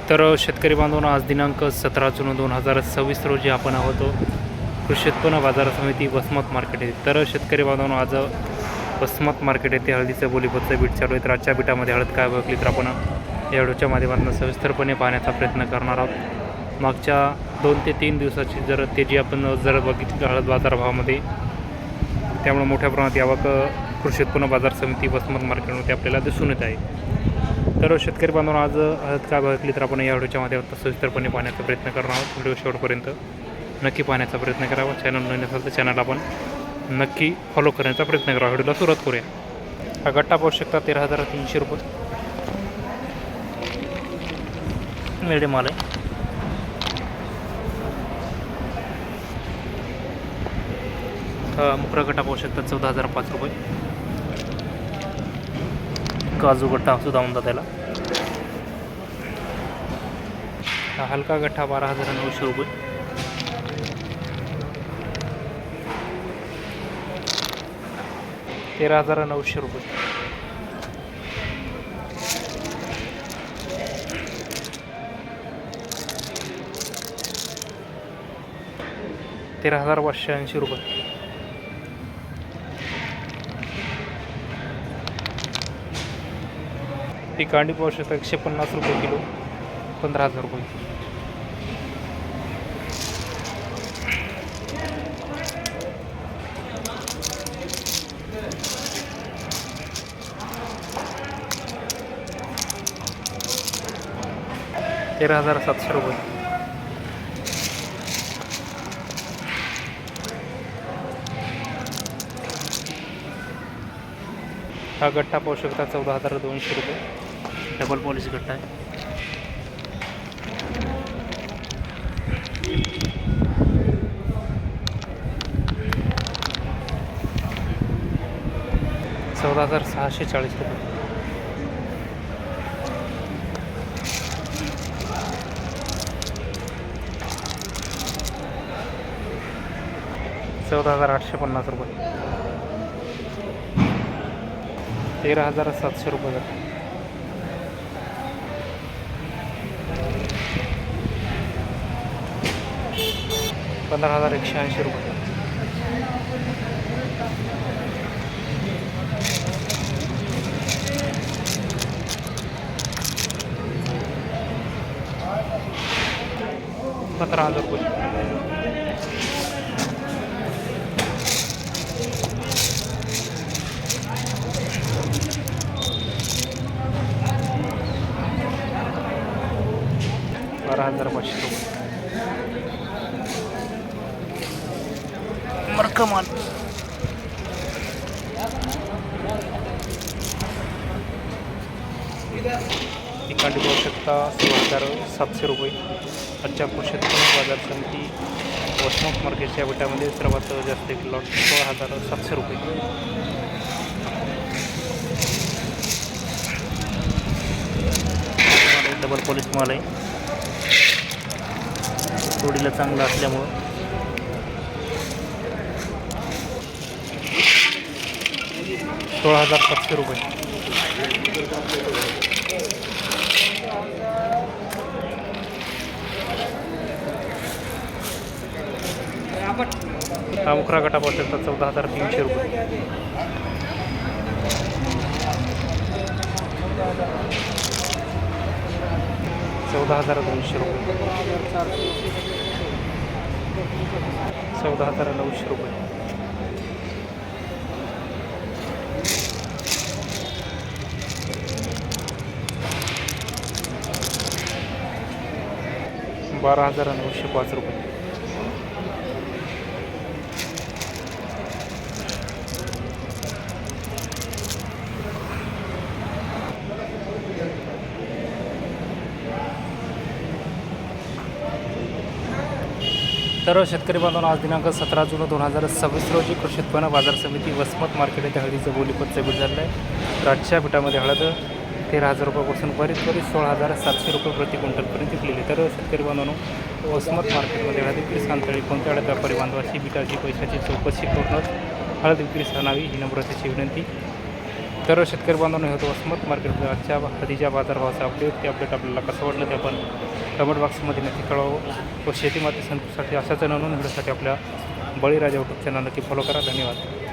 तर शेतकरी बांधवांनो, आज दिनांक 17 जून 2026 रोजी आपण आहोत कृषी उत्पन्न बाजार समिती वसमत मार्केट येथे. तर शेतकरी बांधवांनो, आज वसमत मार्केट येथे हळदीचं बोलीपतचं बीट चालू आहे. तर आजच्या बीटामध्ये हळद काय बघली तर आपण या व्हिडिओच्या माध्यमातून सविस्तरपणे पाहण्याचा प्रयत्न करणार आहोत. मागच्या 2 ते 3 दिवसाची जर तेजी आपण जर बघितली हळद बाजारभावामध्ये, त्यामुळे मोठ्या प्रमाणात आवक कृषी उत्पन्न बाजार समिती वसमत मार्केटमध्ये आपल्याला दिसून येत आहे. तर शेतकरी बांधवांनो, आज हळद काय बघितली तर आपण या व्हिडिओच्या माध्यमातून सविस्तरपणे पाहण्याचा प्रयत्न करणार आहोत. व्हिडिओ शेवटपर्यंत नक्की पाहण्याचा प्रयत्न करावा. चॅनल नवीन असेल तर चॅनल आपण नक्की फॉलो करण्याचा प्रयत्न करावा. व्हिडिओला सुरुवात करूया. हा गट्टा पाहू शकता 13,300 रुपये मिळते माल आहे. हा मुकरा गट्टा पाहू शकता 14,005 रुपये. काजू गट्टा सुद्धा म्हणतात त्याला. हा हलका गठ्ठा 12,900 रुपये. ₹13,900 रुपये. ₹13,580 रुपये. ही कांडी पाहू शकता 150 रुपये किलो, 15,000 रुपये. ₹13,700 रुपये. हा गट्टा पाहू शकता 14,200 रुपये. डबल पॉलिश गट्टा आहे. ₹14,640 रुपये. ₹14,850 रुपये. 13,700 रुपये गट्टा. ₹15,180 रुपये. ₹15,000 रुपये. ₹12,500 रुपये. मरकमाल ही कांडी पाहू शकता 16,700 रुपये. आजच्या कृषी उत्पन्न बाजार समिती वसमत मार्केटच्या बेटामध्ये सर्वात जास्त एक लॉट 16,700 रुपये. डबल पॉलिश माल आहे. जोडीला चांगला असल्यामुळं 16,700 रुपये. हा मुकरा गटा पाहू शकता 14,300 रुपये. ₹14,200 रुपये. 14,900 रुपये. ₹12,905 रुपये. तर शेतकरी बांधवांनो, आज दिनांक 17 जून 2026 रोजी कृषी उत्पन्न बाजार समिती वसमत मार्केट येथे हळदीचं बोलीपतचं बीट झालं आहे. तर आजच्या बीटामध्ये हळद 13,000 रुपयापासून बरीच 16,700 रुपये प्रति क्विंटलपर्यंत विकलेली. तर शेतकरी बांधवांनो, वसमत मार्केटमध्ये हळद विक्री स्थानतळी कोणत्या हळद व्यापारी बांधवाची बीटाची पैशाची चौकशी करूनच हळद विक्री स्थानावी ही नम्रतेची विनंती. तर शेतकरी बांधवांनो होतो वसमत मार्केट आजच्या हळदीच्या बाजारभावाचा अपडेट आपल्याला कसं वाटलं ते आपण कमेंट बॉक्समध्ये नक्की कळवावं व शेती माती संतोषसाठी अशाच नवीन व्हिडिओसाठी आपल्या बळीराजा यूट्यूब चॅनल नक्की फॉलो करा. धन्यवाद.